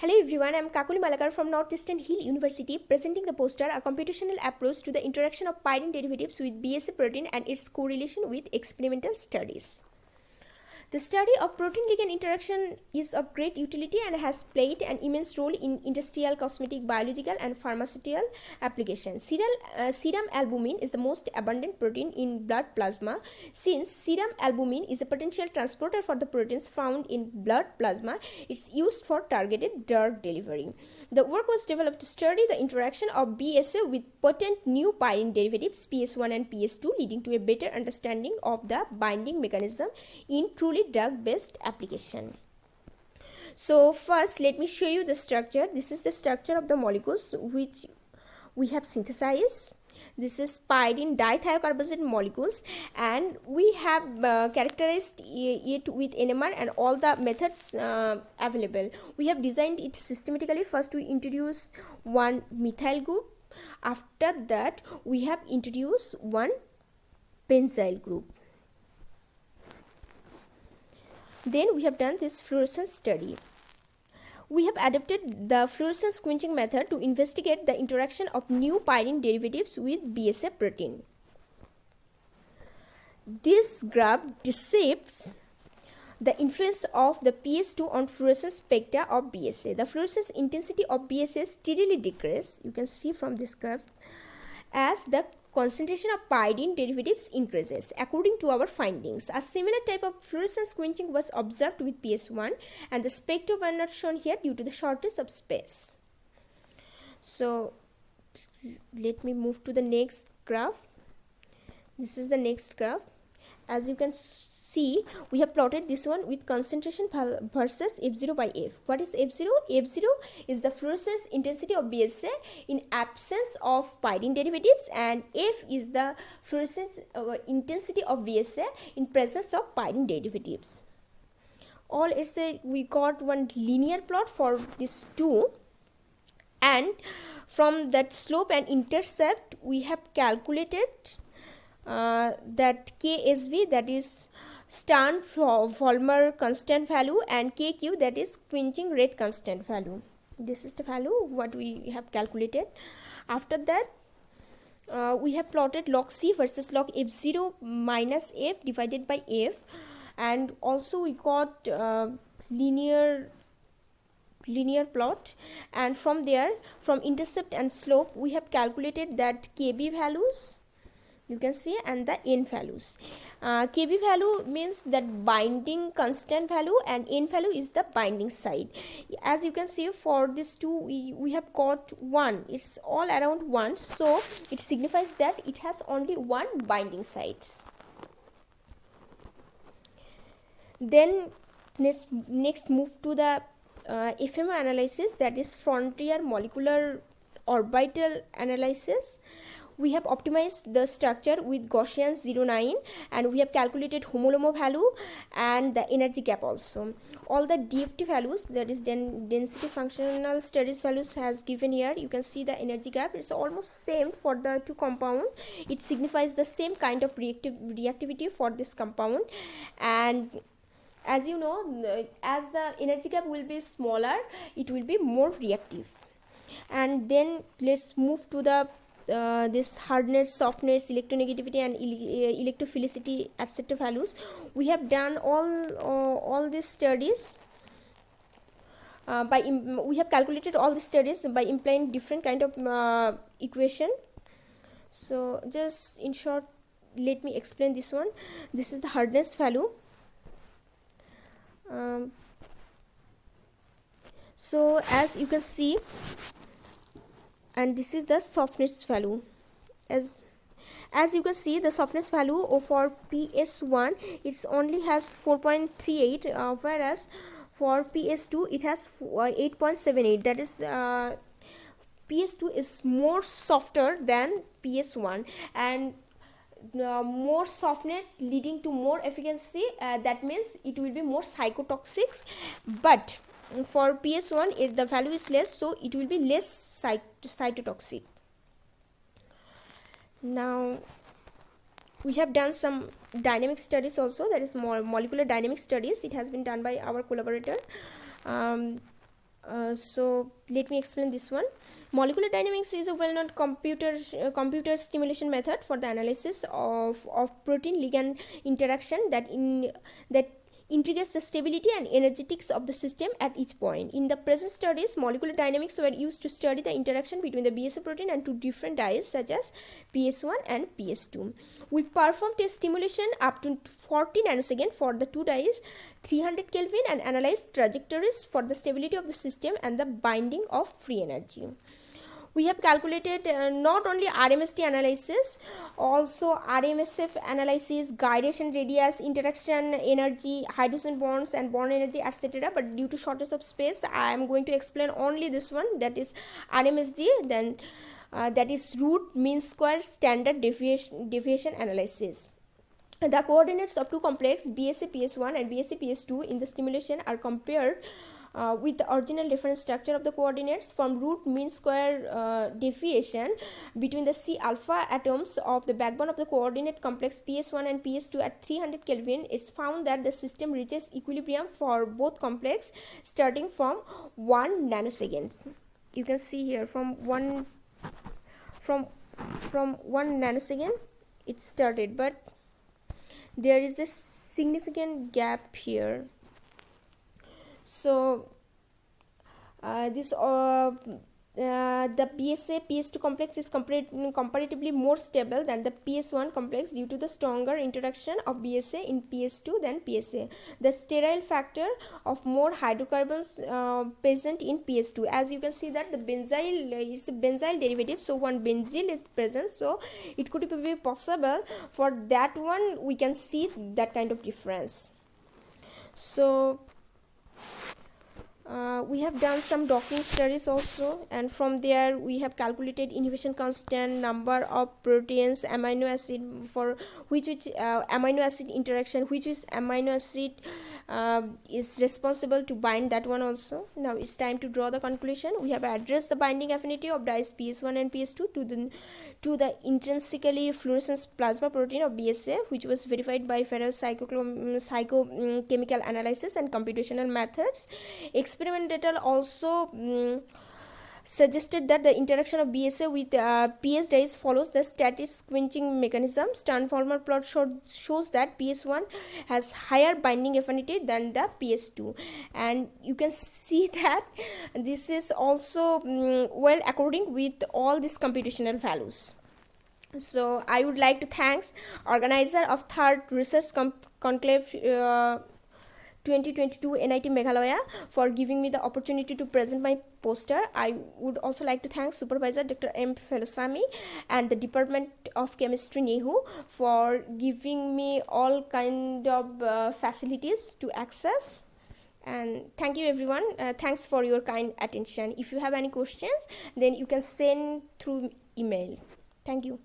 Hello everyone, I am Kakuli Malakar from Northeastern Hill University presenting the poster A Computational Approach to the Interaction of Pyridine Derivatives with BSA Protein and its Correlation with Experimental Studies. The study of protein-ligand interaction is of great utility and has played an immense role in industrial, cosmetic, biological, and pharmaceutical applications. Serum albumin is the most abundant protein in blood plasma. Since serum albumin is a potential transporter for the proteins found in blood plasma, it's used for targeted drug delivery. The work was developed to study the interaction of BSA with potent new pyridine derivatives PS1 and PS2, leading to a better understanding of the binding mechanism in truly drug-based application. So first let me show you the structure. This is the structure of the molecules which we have synthesized. This is pyridine dithiocarbazate molecules, and we have characterized it with NMR and all the methods available. We have designed it systematically. First we introduce one methyl group. After that we have introduced one benzyl group. Then we have done this fluorescence study. We have adopted the fluorescence quenching method to investigate the interaction of new pyridine derivatives with BSA protein. This graph depicts the influence of the PS2 on fluorescence spectra of BSA. The fluorescence intensity of BSA steadily decreases. You can see from this graph as the concentration of pyridine derivatives increases. According to our findings, a similar type of fluorescence quenching was observed with PS1, and the spectra were not shown here due to the shortage of space. So let me move to the next graph. This is the next graph. As you can see, we have plotted this one with concentration versus F0 by F. What is F0? F0 is the fluorescence intensity of BSA in absence of pyridine derivatives, and F is the fluorescence intensity of BSA in presence of pyridine derivatives. We got one linear plot for these two, and from that slope and intercept we have calculated that KSV, that is Stern-Vollmer constant value, and KQ, that is quenching rate constant value. This is the value what we have calculated. After that we have plotted log C versus log F0 minus F divided by F, and also we got linear plot, and from there, from intercept and slope, we have calculated that KB values, you can see, and the N values. KB value means that binding constant value, and N value is the binding site. As you can see, for these two we have got 1. It's all around 1, so it signifies that it has only one binding sites. Then next move to the FMO analysis, that is frontier molecular orbital analysis. We have optimized the structure with Gaussian 0.9, and we have calculated homolomo value and the energy gap also. All the DFT values, that is density functional studies values, has given here. You can see the energy gap. It's almost same for the two compound. It signifies the same kind of reactivity for this compound, and as you know, as the energy gap will be smaller, it will be more reactive. And then let's move to the this hardness, softness, electronegativity, and electrophilicity, etc. values. We have done all these studies we have calculated all the studies by implying different kind of equation. So just in short, let me explain this one. This is the hardness value. So as you can see, and this is the softness value. As you can see, the softness value for PS1 it only has 4.38, whereas for PS2 it has 8.78. that is PS2 is more softer than PS1, and more softness leading to more efficacy. That means it will be more cytotoxic, but for PS1 the value is less, so it will be less cytotoxic. Now we have done some dynamic studies also, that is more molecular dynamic studies. It has been done by our collaborator So let me explain this one. Molecular dynamics is a well-known computer stimulation method for the analysis of protein ligand interaction that integrates the stability and energetics of the system at each point. In the present studies, molecular dynamics were used to study the interaction between the BSA protein and two different dyes such as PS1 and PS2. We performed a stimulation up to 40 nanoseconds for the two dyes 300 Kelvin and analyzed trajectories for the stability of the system and the binding of free energy. We have calculated not only RMST analysis, also RMSF analysis, guidation radius, interaction energy, hydrogen bonds and bond energy, etc. But due to shortage of space, I am going to explain only this one, that is RMSD, then that is root mean square standard deviation analysis. The coordinates of two complex BSA PS1 and BSA PS2 in the stimulation are compared with the original reference structure of the coordinates from root mean square deviation between the C alpha atoms of the backbone of the coordinate complex PS1 and PS2 at 300 Kelvin. It's found that the system reaches equilibrium for both complex starting from 1 nanoseconds. You can see here from 1 nanosecond it started, but there is a significant gap here. So the BSA PS2 complex is comparatively more stable than the PS1 complex due to the stronger interaction of BSA in PS2 than PSA. The sterile factor of more hydrocarbons present in PS2. As you can see that the benzyl is a benzyl derivative, so one benzyl is present, so it could be possible for that one we can see that kind of difference. So we have done some docking studies also, and from there we have calculated inhibition constant, number of proteins, amino acid for which amino acid interaction, which is amino acid is responsible to bind that one also. Now it's time to draw the conclusion. We have addressed the binding affinity of dyes PS1 and PS2 to the intrinsically fluorescent plasma protein of BSA, which was verified by physicochemical analysis and computational methods. Experimental data also suggested that the interaction of BSA with PS dyes follows the static quenching mechanism. Transformer plot shows that PS1 has higher binding affinity than the PS2, and you can see that this is also well according with all these computational values. So I would like to thank organizer of third research conclave 2022 NIT Meghalaya for giving me the opportunity to present my poster. I would also like to thank supervisor Dr. M. Felosami and the Department of Chemistry NEHU for giving me all kind of facilities to access. And thank you everyone. Thanks for your kind attention. If you have any questions, then you can send through email. Thank you.